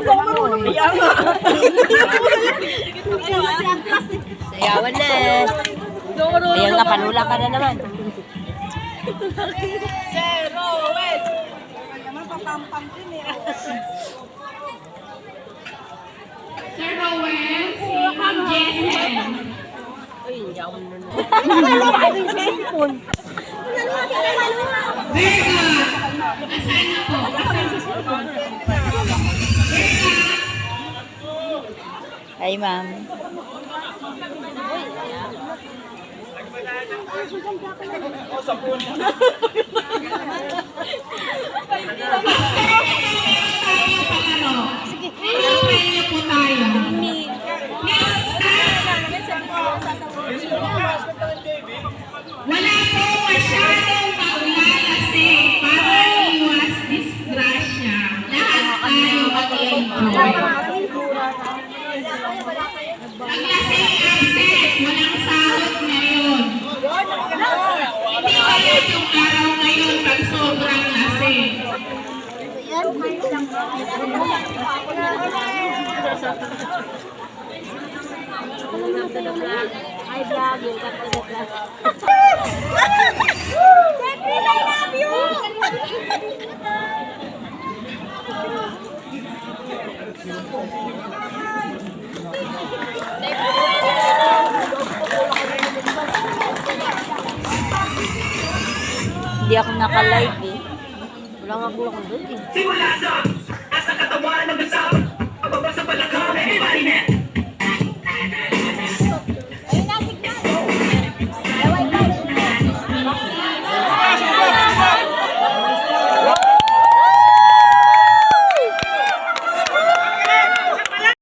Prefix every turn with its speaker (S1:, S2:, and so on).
S1: Kaya nga. Sayawan na. Ayun ka, panula ka na naman.
S2: Zero, wait. Naman papampam din eh.
S3: Sir Rowell, si Ma'am Jessie.
S1: Uy, hindi ako nanonood.
S3: Berga, asan na po?
S4: Hi, ma'am.
S3: Sige. Ayun po tayo. Wala po masyadong maulalasing para iwas disgrasya. Lahat tayo mag-enjoy. Ang lasing absent, walang sahod ngayon. Hindi kayo yung araw ngayon pag sobrang lasing.
S1: Ay, vlog yung kapatid.
S2: Chris, I love you!
S4: Hindi ako naka-live eh.
S1: Wala nga po ako doon eh.
S3: Simula sa